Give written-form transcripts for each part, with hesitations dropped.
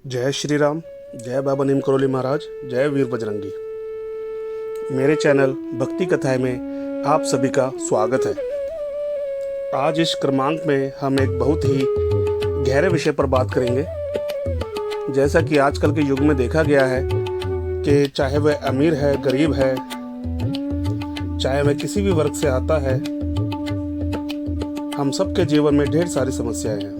जय श्री राम। जय बाबा नीम करोली महाराज। जय वीर बजरंगी। मेरे चैनल भक्ति कथाएं में आप सभी का स्वागत है। आज इस क्रमांक में हम एक बहुत ही गहरे विषय पर बात करेंगे। जैसा कि आजकल के युग में देखा गया है कि चाहे वह अमीर है, गरीब है, चाहे वह किसी भी वर्ग से आता है, हम सबके जीवन में ढेर सारी समस्याएं हैं।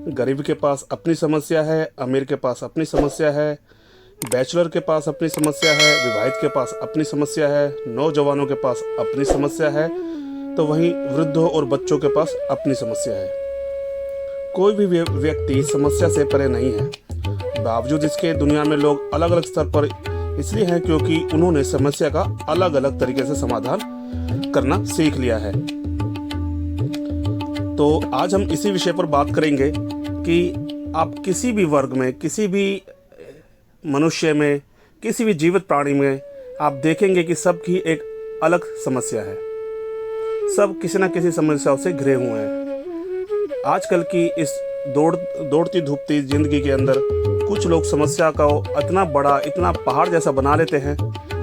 गरीब के पास अपनी समस्या है, अमीर के पास अपनी समस्या है, बैचलर के पास अपनी समस्या है, विवाहित के पास अपनी समस्या है, नौजवानों के पास अपनी समस्या है, तो वहीं वृद्धों और बच्चों के पास अपनी समस्या है। कोई भी व्यक्ति समस्या से परे नहीं है। बावजूद इसके दुनिया में लोग अलग अलग स्तर पर इसलिए हैं क्योंकि उन्होंने समस्या का अलग अलग तरीके से समाधान करना सीख लिया है। तो आज हम इसी विषय पर बात करेंगे कि आप किसी भी वर्ग में, किसी भी मनुष्य में, किसी भी जीवित प्राणी में आप देखेंगे कि सबकी एक अलग समस्या है। सब किसी न किसी समस्याओं से घिरे हुए हैं। आजकल की इस दौड़ती धूपती जिंदगी के अंदर कुछ लोग समस्या का इतना बड़ा, इतना पहाड़ जैसा बना लेते हैं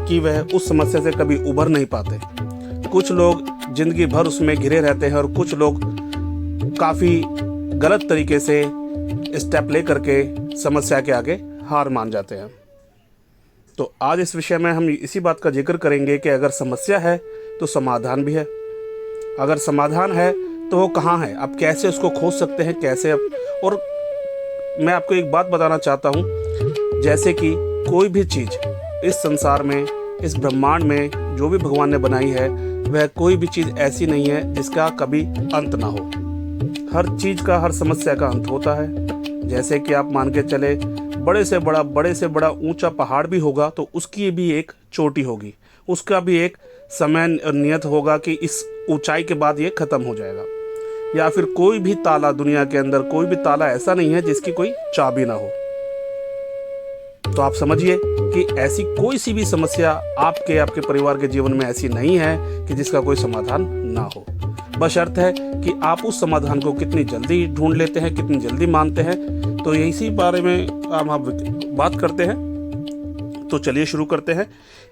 कि वह उस समस्या से कभी उभर नहीं पाते। कुछ लोग जिंदगी भर उसमें घिरे रहते हैं और कुछ लोग काफ़ी गलत तरीके से स्टेप ले करके समस्या के आगे हार मान जाते हैं। तो आज इस विषय में हम इसी बात का जिक्र करेंगे कि अगर समस्या है तो समाधान भी है। अगर समाधान है तो वो कहाँ है, आप कैसे उसको खोज सकते हैं, कैसे और मैं आपको एक बात बताना चाहता हूँ, जैसे कि कोई भी चीज़ इस संसार में, इस ब्रह्मांड में जो भी भगवान ने बनाई है, वह कोई भी चीज़ ऐसी नहीं है जिसका कभी अंत ना हो। हर चीज़ का, हर समस्या का अंत होता है। जैसे कि आप मान के चले, बड़े से बड़ा ऊंचा पहाड़ भी होगा तो उसकी भी एक चोटी होगी, उसका भी एक समय नियत होगा कि इस ऊंचाई के बाद ये ख़त्म हो जाएगा। या फिर कोई भी ताला, दुनिया के अंदर कोई भी ताला ऐसा नहीं है जिसकी कोई चाबी ना हो। तो आप समझिए कि ऐसी कोई सी भी समस्या आपके परिवार के जीवन में ऐसी नहीं है कि जिसका कोई समाधान ना हो। बस शर्त है कि आप उस समाधान को कितनी जल्दी ढूंढ लेते हैं, कितनी जल्दी मानते हैं। तो इसी बारे में हम बात करते हैं। तो चलिए शुरू करते हैं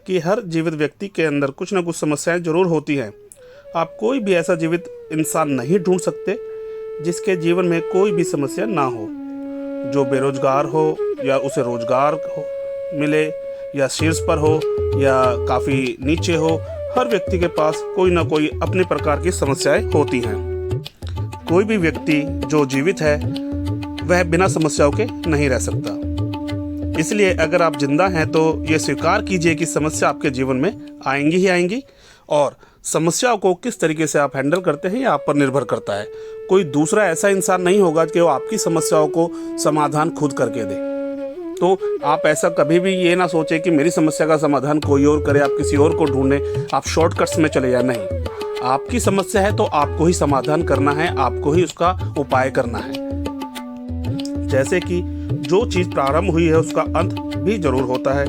कि हर जीवित व्यक्ति के अंदर कुछ ना कुछ समस्याएं जरूर होती हैं। आप कोई भी ऐसा जीवित इंसान नहीं ढूंढ सकते जिसके जीवन में कोई भी समस्या ना हो। जो बेरोजगार हो या उसे रोजगार मिले, या शीर्ष पर हो या काफ़ी नीचे हो, हर व्यक्ति के पास कोई ना कोई अपने प्रकार की समस्याएं होती हैं। कोई भी व्यक्ति जो जीवित है वह बिना समस्याओं के नहीं रह सकता। इसलिए अगर आप जिंदा हैं तो ये स्वीकार कीजिए कि समस्या आपके जीवन में आएंगी ही आएंगी, और समस्याओं को किस तरीके से आप हैंडल करते हैं ये आप पर निर्भर करता है। कोई दूसरा ऐसा इंसान नहीं होगा कि वो आपकी समस्याओं को समाधान खुद करके दे। तो आप ऐसा कभी भी ये ना सोचें कि मेरी समस्या का समाधान कोई और करे, आप किसी और को ढूंढें, आप शॉर्टकट्स में चले जाए। नहीं, आपकी समस्या है तो आपको ही समाधान करना है, आपको ही उसका उपाय करना है। जैसे कि जो चीज़ प्रारंभ हुई है उसका अंत भी जरूर होता है।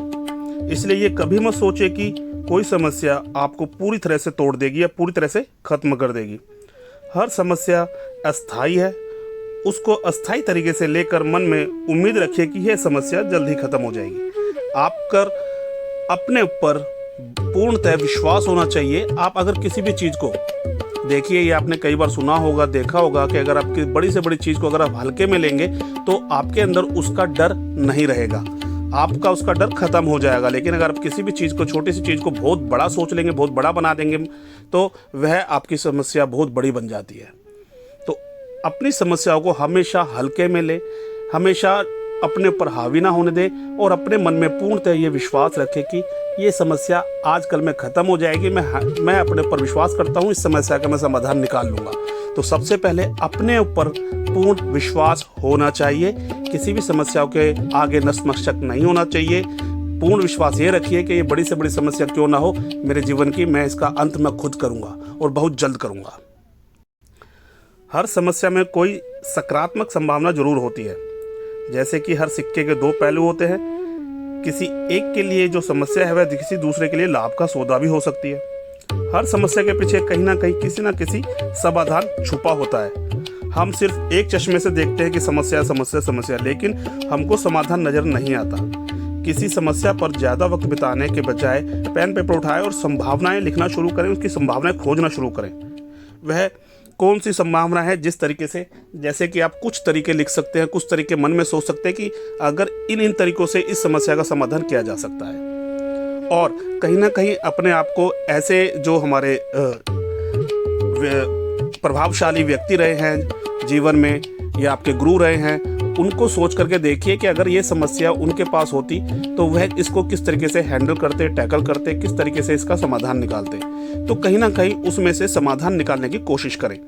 इसलिए ये कभी मत सोचे कि कोई समस्या आपको पूरी तरह से तोड़ देगी या पूरी तरह से खत्म कर देगी। हर समस्या अस्थायी है। उसको अस्थायी तरीके से लेकर मन में उम्मीद रखिए कि यह समस्या जल्द ही खत्म हो जाएगी। आपकर अपने ऊपर पूर्णतः विश्वास होना चाहिए। आप अगर किसी भी चीज़ को देखिए, ये आपने कई बार सुना होगा, देखा होगा कि अगर आप बड़ी से बड़ी चीज़ को अगर आप हल्के में लेंगे तो आपके अंदर उसका डर नहीं रहेगा, आपका उसका डर खत्म हो जाएगा। लेकिन अगर आप किसी भी चीज़ को, छोटी सी चीज़ को बहुत बड़ा सोच लेंगे, बहुत बड़ा बना देंगे, तो वह आपकी समस्या बहुत बड़ी बन जाती है। तो अपनी समस्याओं को हमेशा हल्के में ले, हमेशा अपने ऊपर हावी ना होने दे, और अपने मन में पूर्णतः ये विश्वास रखें कि ये समस्या आज कल में ख़त्म हो जाएगी। मैं अपने ऊपर विश्वास करता हूँ, इस समस्या का मैं समाधान निकाल लूँगा। तो सबसे पहले अपने ऊपर पूर्ण विश्वास होना चाहिए। किसी भी समस्याओं के आगे नतमस्तक नहीं होना चाहिए। पूर्ण विश्वास ये रखिए कि ये बड़ी से बड़ी समस्या क्यों ना हो मेरे जीवन की, मैं इसका अंत मैं खुद करूँगा और बहुत जल्द करूँगा। हर समस्या में कोई सकारात्मक संभावना जरूर होती है। जैसे कि हर सिक्के के दो पहलू होते हैं। किसी एक के लिए जो समस्या है वह किसी दूसरे के लिए लाभ का सौदा भी हो सकती है। हर समस्या के पीछे कहीं ना कहीं किसी ना किसी समाधान छुपा होता है। हम सिर्फ एक चश्मे से देखते हैं कि समस्या समस्या समस्या, लेकिन हमको समाधान नज़र नहीं आता। किसी समस्या पर ज़्यादा वक्त बिताने के बजाय पेन पेपर उठाएं और संभावनाएं लिखना शुरू करें, उसकी संभावनाएं खोजना शुरू करें। वह कौन सी संभावना है, जिस तरीके से, जैसे कि आप कुछ तरीके लिख सकते हैं, कुछ तरीके मन में सोच सकते हैं कि अगर इन तरीकों से इस समस्या का समाधान किया जा सकता है। और कहीं ना कहीं अपने आप को ऐसे जो हमारे प्रभावशाली व्यक्ति रहे हैं जीवन में या आपके गुरु रहे हैं, उनको सोच करके देखिए कि अगर ये समस्या उनके पास होती तो वह इसको किस तरीके से हैंडल करते, टैकल करते, किस तरीके से इसका समाधान निकालते। तो कहीं ना कहीं उसमें से समाधान निकालने की कोशिश करें।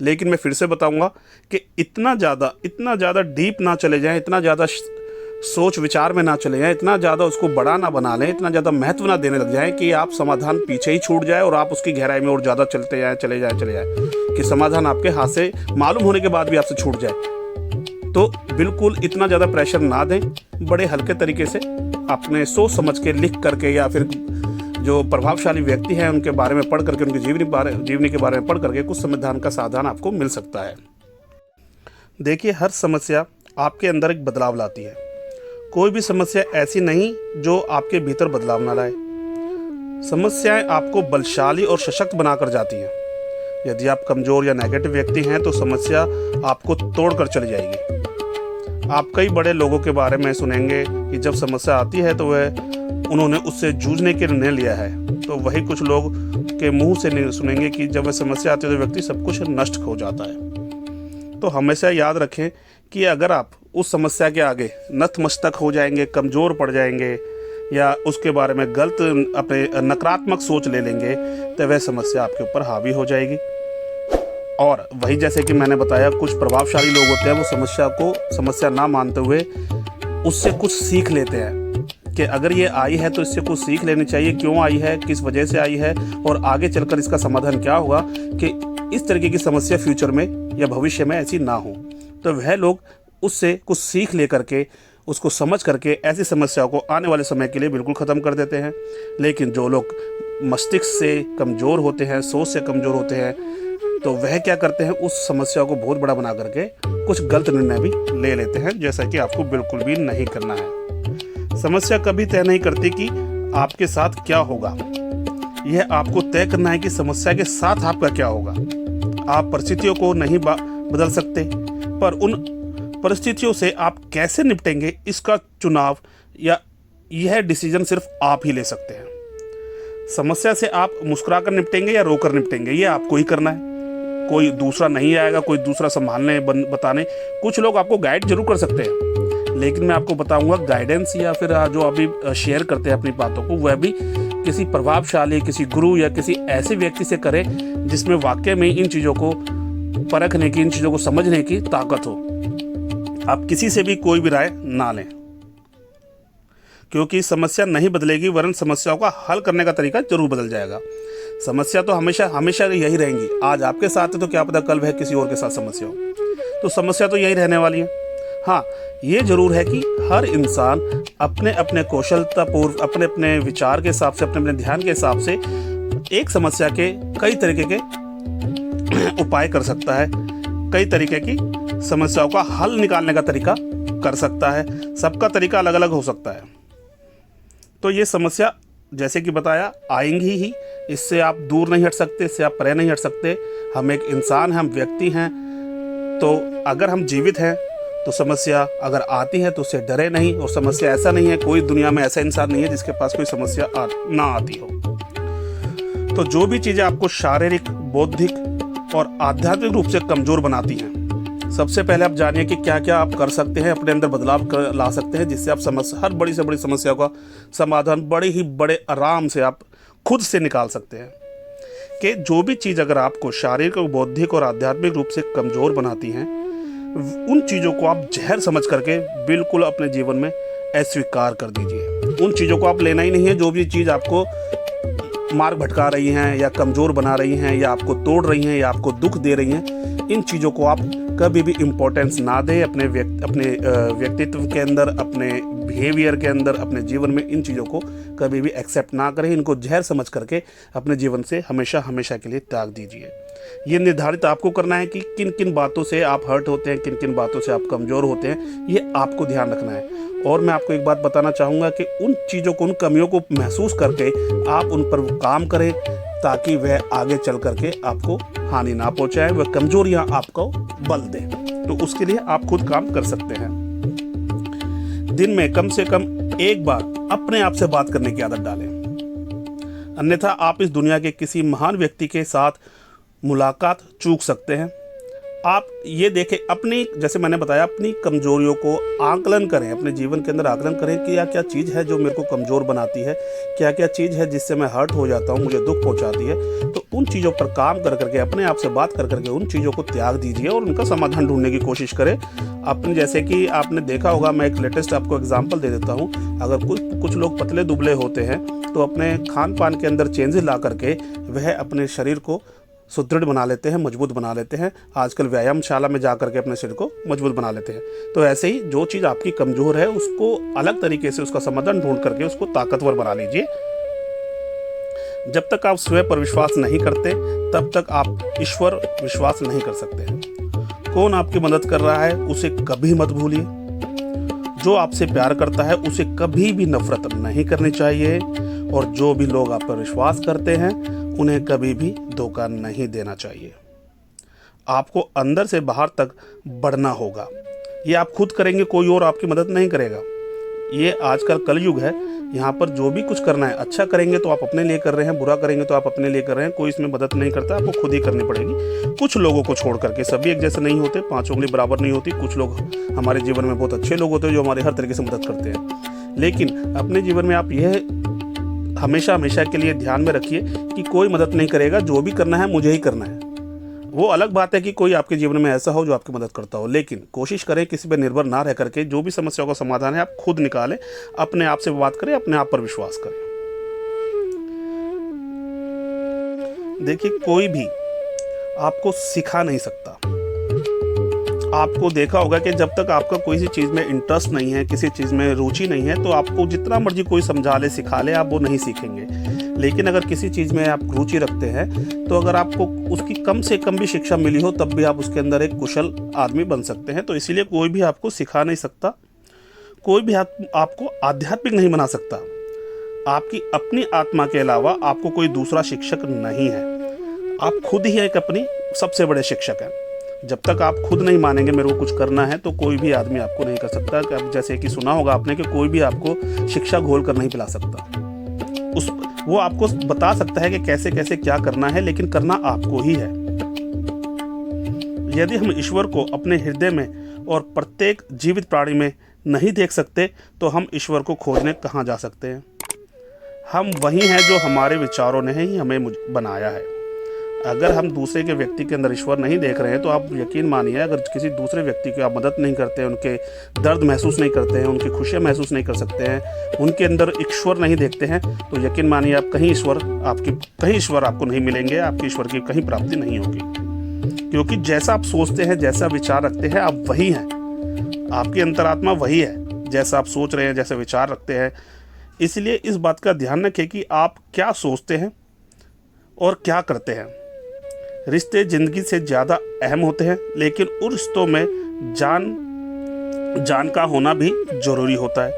लेकिन मैं फिर से बताऊंगा कि इतना ज़्यादा डीप ना चले जाएं, इतना ज़्यादा सोच विचार में ना चले जाएं, इतना ज़्यादा उसको बड़ा ना बना लें, इतना ज़्यादा महत्व ना देने लग जाएं कि आप समाधान पीछे ही छूट जाए और आप उसकी गहराई में और ज़्यादा चले जाए कि समाधान आपके हाथ से मालूम होने के बाद भी आपसे छूट जाए। तो बिल्कुल इतना ज़्यादा प्रेशर ना दें, बड़े हल्के तरीके से अपने सोच समझ के लिख करके या फिर जो प्रभावशाली व्यक्ति हैं उनके बारे में पढ़ करके, उनकी जीवनी के बारे में पढ़ करके कुछ समाधान का साधन आपको मिल सकता है। देखिए, हर समस्या आपके अंदर एक बदलाव लाती है। कोई भी समस्या ऐसी नहीं जो आपके भीतर बदलाव ना लाए। समस्याएं आपको बलशाली और सशक्त बनाकर जाती हैं। यदि आप कमज़ोर या नेगेटिव व्यक्ति हैं तो समस्या आपको तोड़कर चली जाएगी। आप कई बड़े लोगों के बारे में सुनेंगे कि जब समस्या आती है तो उन्होंने उससे जूझने के निर्णय लिया है। तो वही कुछ लोग के मुंह से सुनेंगे कि जब वह समस्या आती है तो व्यक्ति सब कुछ नष्ट हो जाता है। तो हमेशा याद रखें कि अगर आप उस समस्या के आगे नतमस्तक हो जाएंगे, कमज़ोर पड़ जाएंगे या उसके बारे में गलत अपने नकारात्मक सोच ले लेंगे तो वह समस्या आपके ऊपर हावी हो जाएगी। और वही जैसे कि मैंने बताया, कुछ प्रभावशाली लोग होते हैं, वो समस्या ना मानते हुए उससे कुछ सीख लेते हैं कि अगर ये आई है तो इससे कुछ सीख लेनी चाहिए, क्यों आई है, किस वजह से आई है और आगे चलकर इसका समाधान क्या होगा कि इस तरीके की समस्या फ्यूचर में या भविष्य में ऐसी ना हो। तो वह लोग उससे कुछ सीख ले करके, उसको समझ करके ऐसी समस्याओं को आने वाले समय के लिए बिल्कुल ख़त्म कर देते हैं। लेकिन जो लोग मस्तिष्क से कमज़ोर होते हैं, सोच से कमज़ोर होते हैं, तो वह क्या करते हैं, उस समस्या को बहुत बड़ा बना करके कुछ गलत निर्णय भी ले लेते हैं, जैसा कि आपको बिल्कुल भी नहीं करना है। समस्या कभी तय नहीं करती कि आपके साथ क्या होगा, यह आपको तय करना है कि समस्या के साथ आपका क्या होगा। आप परिस्थितियों को नहीं बदल सकते, पर उन परिस्थितियों से आप कैसे निपटेंगे इसका चुनाव या यह डिसीजन सिर्फ आप ही ले सकते हैं। समस्या से आप मुस्कुराकर निपटेंगे या रोकर निपटेंगे, यह आपको ही करना है। कोई दूसरा नहीं आएगा, कोई दूसरा संभालने बताने। कुछ लोग आपको गाइड जरूर कर सकते हैं, लेकिन मैं आपको बताऊंगा, गाइडेंस या फिर जो अभी शेयर करते हैं अपनी बातों को, वह भी किसी प्रभावशाली, किसी गुरु या किसी ऐसे व्यक्ति से करें जिसमें वाकई में इन चीज़ों को परखने की, इन चीज़ों को समझने की ताकत हो। आप किसी से भी कोई भी राय ना लें, क्योंकि समस्या नहीं बदलेगी, वरन समस्याओं का हल करने का तरीका जरूर बदल जाएगा। समस्या तो हमेशा हमेशा यही रहेंगी। आज आपके साथ है तो क्या पता कल वह किसी और के साथ समस्या हो, तो समस्या तो यही रहने वाली है। हाँ, ये जरूर है कि हर इंसान अपने अपने कौशलतापूर्व, अपने अपने विचार के हिसाब से, अपने अपने ध्यान के हिसाब से एक समस्या के कई तरीके के उपाय कर सकता है, कई तरीके की समस्याओं का हल निकालने का तरीका कर सकता है। सबका तरीका अलग अलग हो सकता है। तो ये समस्या जैसे कि बताया आएंगी ही, इससे आप दूर नहीं हट सकते, इससे आप परे नहीं हट सकते। हम एक इंसान हैं, हम व्यक्ति हैं। तो अगर हम जीवित हैं तो समस्या अगर आती है तो उससे डरे नहीं। और समस्या ऐसा नहीं है, कोई दुनिया में ऐसा इंसान नहीं है जिसके पास कोई समस्या ना आती हो। तो जो भी चीज़ें आपको शारीरिक, बौद्धिक और आध्यात्मिक रूप से कमज़ोर बनाती हैं, सबसे पहले आप जानिए कि क्या क्या आप कर सकते हैं, अपने अंदर बदलाव ला सकते हैं, जिससे आप हर बड़ी से बड़ी समस्या का समाधान बड़े आराम से आप खुद से निकाल सकते हैं। कि जो भी चीज़ अगर आपको शारीरिक, बौद्धिक और आध्यात्मिक रूप से कमज़ोर बनाती हैं, उन चीज़ों को आप जहर समझ करके बिल्कुल अपने जीवन में अस्वीकार कर दीजिए। उन चीज़ों को आप लेना ही नहीं है। जो भी चीज़ आपको मार्ग भटका रही हैं या कमज़ोर बना रही हैं या आपको तोड़ रही हैं या आपको दुख दे रही हैं, इन चीज़ों को आप कभी भी इम्पोर्टेंस ना दें अपने व्यक्तित्व के अंदर, अपने बिहेवियर के अंदर, अपने जीवन में इन चीज़ों को कभी भी एक्सेप्ट ना करें। इनको जहर समझ करके अपने जीवन से हमेशा हमेशा के लिए त्याग दीजिए। ये निर्धारित आपको करना है कि किन किन बातों से आप हर्ट होते हैं, किन किन बातों से आप कमज़ोर होते हैं, ये आपको ध्यान रखना है। और मैं आपको एक बात बताना चाहूँगा कि उन चीज़ों को, उन कमियों को महसूस करके आप उन पर काम करें, ताकि वह आगे चल करके आपको हानि ना पहुँचाए, वह कमजोरियाँ आपको बल दें। तो उसके लिए आप खुद काम कर सकते हैं। दिन में कम से कम एक बार अपने आप से बात करने की आदत डालें, अन्यथा आप इस दुनिया के किसी महान व्यक्ति के साथ मुलाकात चूक सकते हैं। आप ये देखें, अपनी, जैसे मैंने बताया, अपनी कमजोरियों को आकलन करें, अपने जीवन के अंदर आकलन करें कि क्या क्या चीज़ है जो मेरे को कमज़ोर बनाती है, क्या क्या चीज़ है जिससे मैं हर्ट हो जाता हूँ, मुझे दुख पहुँचाती है। तो उन चीज़ों पर काम कर करके, अपने आप से बात कर करके उन चीज़ों को त्याग दीजिए और उनका समाधान ढूंढने की कोशिश करें। अपने, जैसे कि आपने देखा होगा, मैं एक लेटेस्ट आपको एग्जाम्पल दे देता हूँ। अगर कुछ लोग पतले दुबले होते हैं तो अपने खान पान के अंदर चेंजेस ला करके वह अपने शरीर को सुदृढ़ बना लेते हैं, मजबूत बना लेते हैं। आजकल व्यायामशाला में जा करके अपने शरीर को मजबूत बना लेते हैं। तो ऐसे ही जो चीज़ आपकी कमज़ोर है उसको अलग तरीके से उसका समाधान ढूंढ करके उसको ताकतवर बना लीजिए। जब तक आप स्वयं पर विश्वास नहीं करते तब तक आप ईश्वर विश्वास नहीं कर सकते हैं। कौन आपकी मदद कर रहा है उसे कभी मत भूलिए। जो आपसे प्यार करता है उसे कभी भी नफरत नहीं करनी चाहिए। और जो भी लोग आप पर विश्वास करते हैं उन्हें कभी भी धोखा नहीं देना चाहिए। आपको अंदर से बाहर तक बढ़ना होगा। ये आप खुद करेंगे, कोई और आपकी मदद नहीं करेगा। ये आजकल कलयुग है, यहाँ पर जो भी कुछ करना है, अच्छा करेंगे तो आप अपने लिए कर रहे हैं, बुरा करेंगे तो आप अपने लिए कर रहे हैं। कोई इसमें मदद नहीं करता, आपको खुद ही करनी पड़ेगी। कुछ लोगों को छोड़ करके, सभी एक जैसे नहीं होते, 5 उंगली बराबर नहीं होती। कुछ लोग हमारे जीवन में बहुत अच्छे लोग होते हैं जो हमारे हर तरीके से मदद करते हैं। लेकिन अपने जीवन में आप यह हमेशा हमेशा के लिए ध्यान में रखिए कि कोई मदद नहीं करेगा, जो भी करना है मुझे ही करना है। वो अलग बात है कि कोई आपके जीवन में ऐसा हो जो आपकी मदद करता हो, लेकिन कोशिश करें किसी पर निर्भर ना रह करके जो भी समस्याओं का समाधान है आप खुद निकालें, अपने आप से बात करें, अपने आप पर विश्वास करें। देखिए, कोई भी आपको सिखा नहीं सकता। आपको देखा होगा कि जब तक आपका कोई सी चीज़ में इंटरेस्ट नहीं है, किसी चीज़ में रुचि नहीं है, तो आपको जितना मर्जी कोई समझा ले, सिखा ले, आप वो नहीं सीखेंगे। लेकिन अगर किसी चीज़ में आप रुचि रखते हैं तो अगर आपको उसकी कम से कम भी शिक्षा मिली हो तब भी आप उसके अंदर एक कुशल आदमी बन सकते हैं। तो इसीलिए कोई भी आपको सिखा नहीं सकता, कोई भी आपको आध्यात्मिक नहीं बना सकता। आपकी अपनी आत्मा के अलावा आपको कोई दूसरा शिक्षक नहीं है। आप खुद ही एक अपनी सबसे बड़े शिक्षक हैं। जब तक आप खुद नहीं मानेंगे मेरे को कुछ करना है तो कोई भी आदमी आपको नहीं कर सकता। जैसे कि सुना होगा आपने कि कोई भी आपको शिक्षा घोल कर नहीं पिला सकता। वो आपको बता सकता है कि कैसे कैसे क्या करना है, लेकिन करना आपको ही है। यदि हम ईश्वर को अपने हृदय में और प्रत्येक जीवित प्राणी में नहीं देख सकते तो हम ईश्वर को खोजने कहाँ जा सकते हैं। हम वही हैं जो हमारे विचारों ने ही हमें बनाया है। अगर हम दूसरे के व्यक्ति के अंदर ईश्वर नहीं देख रहे हैं तो आप यकीन मानिए, अगर किसी दूसरे व्यक्ति की आप मदद नहीं करते हैं, उनके दर्द महसूस नहीं करते हैं, उनकी खुशियाँ महसूस नहीं कर सकते हैं, उनके अंदर ईश्वर नहीं देखते हैं, तो यकीन मानिए आप कहीं ईश्वर आपको नहीं मिलेंगे, आपकी ईश्वर की कहीं प्राप्ति नहीं होगी। क्योंकि जैसा आप सोचते हैं, जैसा विचार रखते हैं, आप वही हैं। आपकी अंतरात्मा वही है, जैसा आप सोच रहे हैं, जैसे विचार रखते हैं। इसलिए इस बात का ध्यान रखें कि आप क्या सोचते हैं और क्या करते हैं। रिश्ते ज़िंदगी से ज़्यादा अहम होते हैं, लेकिन उन रिश्तों में जान का होना भी ज़रूरी होता है।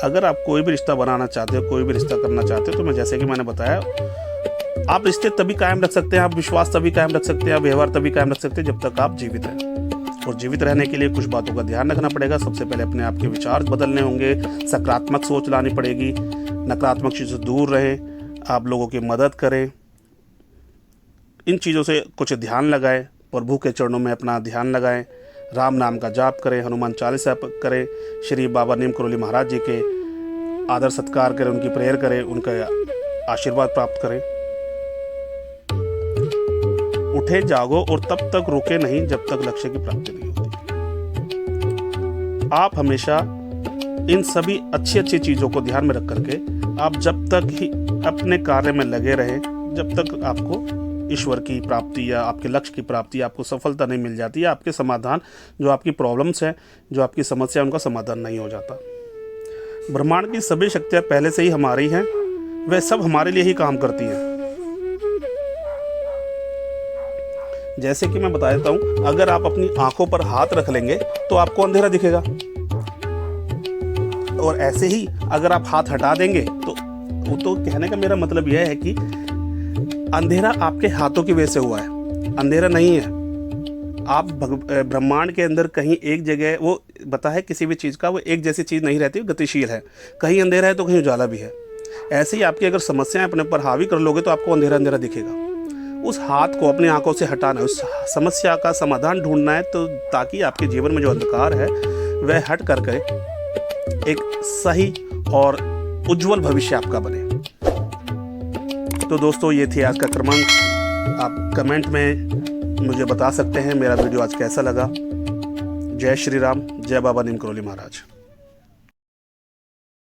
अगर आप कोई भी रिश्ता बनाना चाहते हो, कोई भी रिश्ता करना चाहते हो, तो मैं जैसे कि मैंने बताया, आप रिश्ते तभी कायम रख सकते हैं, आप विश्वास तभी कायम रख सकते हैं, आप व्यवहार तभी कायम रख सकते हैं जब तक आप जीवित हैं। और जीवित रहने के लिए कुछ बातों का ध्यान रखना पड़ेगा। सबसे पहले अपने आप के विचार बदलने होंगे, सकारात्मक सोच लानी पड़ेगी, नकारात्मक चीज़ों से दूर रहें, आप लोगों की मदद करें, इन चीज़ों से कुछ ध्यान लगाएं, प्रभु के चरणों में अपना ध्यान लगाएं, राम नाम का जाप करें, हनुमान चालीसा करें, श्री बाबा नीम करोली महाराज जी के आदर सत्कार करें, उनकी प्रेयर करें, उनका आशीर्वाद प्राप्त करें। उठे जागो और तब तक रुके नहीं जब तक लक्ष्य की प्राप्ति नहीं होती। आप हमेशा इन सभी अच्छी अच्छी चीज़ों को ध्यान में रख करके आप जब तक ही अपने कार्य में लगे रहें, जब तक आपको ईश्वर की प्राप्ति या आपके लक्ष्य की प्राप्ति, आपको सफलता नहीं मिल जाती, या आपके समाधान, जो आपकी प्रॉब्लम्स हैं, जो आपकी समस्या है, उनका समाधान नहीं हो जाता। ब्रह्मांड की सभी शक्तियाँ पहले से ही हमारी हैं, वह सब हमारे लिए ही काम करती हैं। जैसे कि मैं बता देता हूँ, अगर आप अपनी आंखों पर हाथ रख लेंगे तो आपको अंधेरा दिखेगा, और ऐसे ही अगर आप हाथ हटा देंगे तो कहने का मेरा मतलब यह है कि अंधेरा आपके हाथों की वजह से हुआ है, अंधेरा नहीं है। आप ब्रह्मांड के अंदर कहीं एक जगह, वो बता है किसी भी चीज़ का वो एक जैसी चीज़ नहीं रहती, गतिशील है, कहीं अंधेरा है तो कहीं उजाला भी है। ऐसे ही आपकी अगर समस्याएं अपने ऊपर हावी कर लोगे तो आपको अंधेरा अंधेरा दिखेगा। उस हाथ को अपनी आंखों से हटाना है, उस समस्या का समाधान ढूंढना है, तो ताकि आपके जीवन में जो अंधकार है वह हट करके एक सही और उज्जवल भविष्य आपका बने। तो दोस्तों, ये थी आज का क्रमांक। आप कमेंट में मुझे बता सकते हैं मेरा वीडियो आज कैसा लगा। जय श्री राम, जय बाबा नीम करोली महाराज।